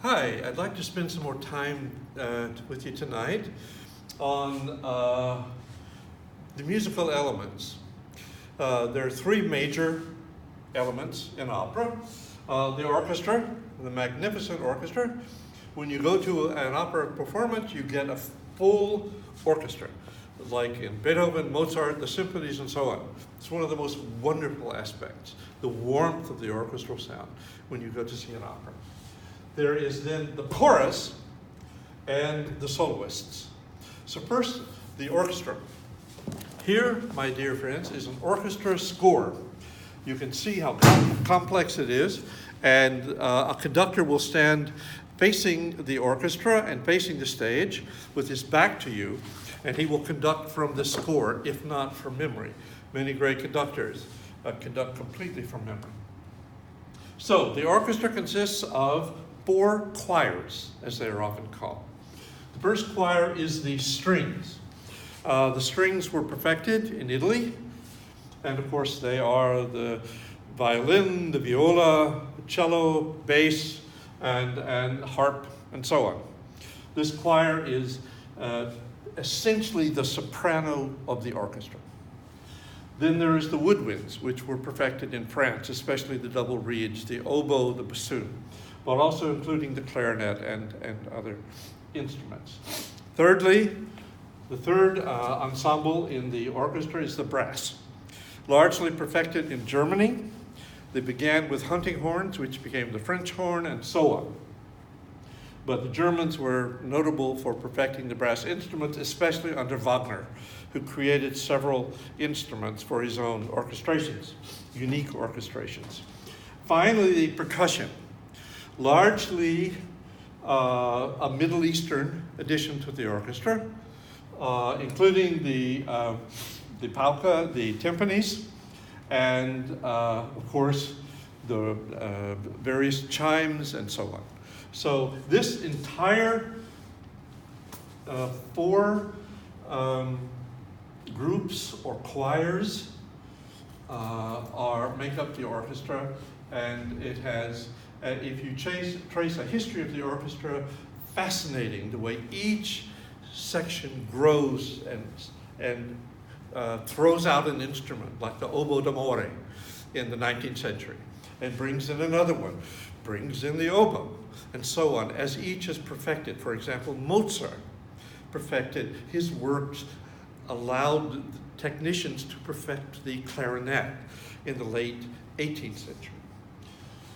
Hi, I'd like to spend some more time with you tonight on the musical elements. There are three major elements in opera. The orchestra, the magnificent orchestra. When you go to an opera performance, you get a full orchestra, like in Beethoven, Mozart, the symphonies, and so on. It's one of the most wonderful aspects, the warmth of the orchestral sound when you go to see an opera. There is then the chorus and the soloists. So first, the orchestra. Here, my dear friends, is an orchestra score. You can see how complex it is, and a conductor will stand facing the orchestra and facing the stage with his back to you, and he will conduct from the score, if not from memory. Many great conductors conduct completely from memory. So the orchestra consists of 4 choirs, as they are often called. The first choir is the strings. The strings were perfected in Italy, and of course they are the violin, the viola, cello, bass, and harp, and so on. This choir is essentially the soprano of the orchestra. Then there is the woodwinds, which were perfected in France, especially the double reeds, the oboe, the bassoon, but also including the clarinet and other instruments. Thirdly, the third ensemble in the orchestra is the brass, largely perfected in Germany. They began with hunting horns, which became the French horn, and so on. But the Germans were notable for perfecting the brass instruments, especially under Wagner, who created several instruments for his own orchestrations, unique orchestrations. Finally, the percussion, largely a Middle Eastern addition to the orchestra, including the palka, the timpanis, and of course the various chimes and so on. So this entire 4 groups or choirs make up the orchestra, and it has, if you trace a history of the orchestra, fascinating the way each section grows and throws out an instrument, like the oboe d'amore in the 19th century, and brings in another one, brings in the oboe, and so on, as each is perfected. For example, Mozart perfected his works, allowed technicians to perfect the clarinet in the late 18th century.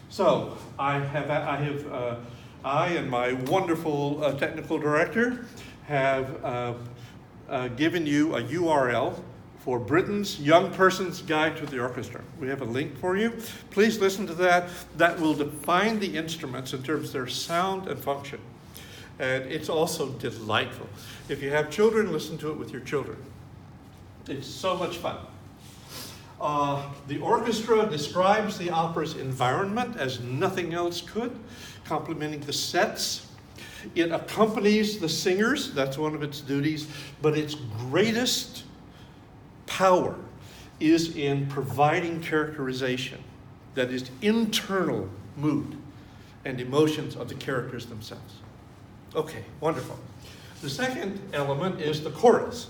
So I and my wonderful technical director have given you a URL for Britain's Young Person's Guide to the Orchestra. We have a link for you. Please listen to that. That will define the instruments in terms of their sound and function. And it's also delightful. If you have children, listen to it with your children. It's so much fun. The orchestra describes the opera's environment as nothing else could, complementing the sets. It accompanies the singers, that's one of its duties, but its greatest power is in providing characterization, that is, internal mood and emotions of the characters themselves. Okay, wonderful. The second element is the chorus.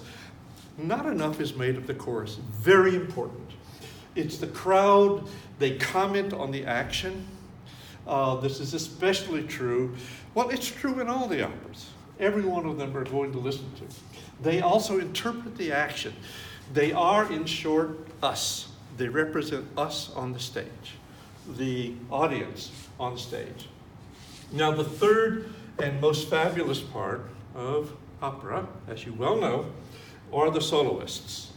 Not enough is made of the chorus, very important. It's the crowd, they comment on the action. This is especially true. Well, it's true in all the operas. Every one of them are going to listen to. They also interpret the action. They are, in short, us. They represent us on the stage, the audience on stage. Now, the third and most fabulous part of opera, as you well know, are the soloists.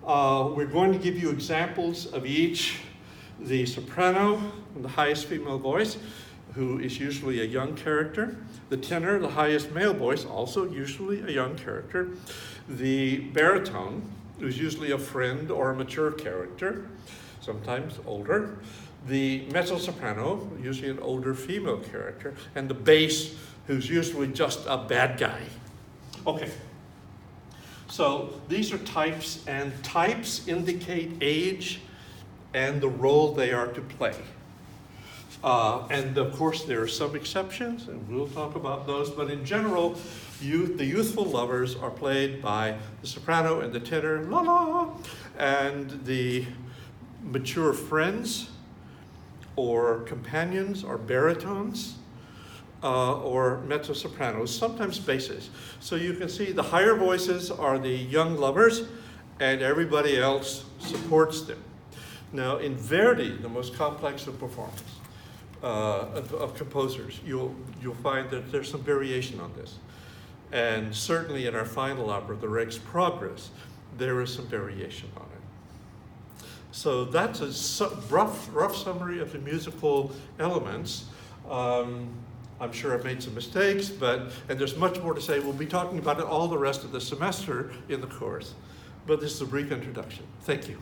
We're going to give you examples of each. The soprano, the highest female voice, who is usually a young character. The tenor, the highest male voice, also usually a young character. The baritone, who's usually a friend or a mature character, sometimes older. The mezzo-soprano, usually an older female character. And the bass, who's usually just a bad guy. Okay. So these are types, and types indicate age and the role they are to play. And of course, there are some exceptions, and we'll talk about those, but in general, the youthful lovers are played by the soprano and the tenor, la la, and the mature friends or companions are baritones or mezzo-sopranos, sometimes basses. So you can see the higher voices are the young lovers, and everybody else supports them. Now, in Verdi, the most complex of performers, of composers, you'll find that there's some variation on this. And certainly in our final opera, the Rex Progress, there is some variation on it. So that's a rough summary of the musical elements. I'm sure I've made some mistakes, and there's much more to say. We'll be talking about it all the rest of the semester in the course. But this is a brief introduction. Thank you.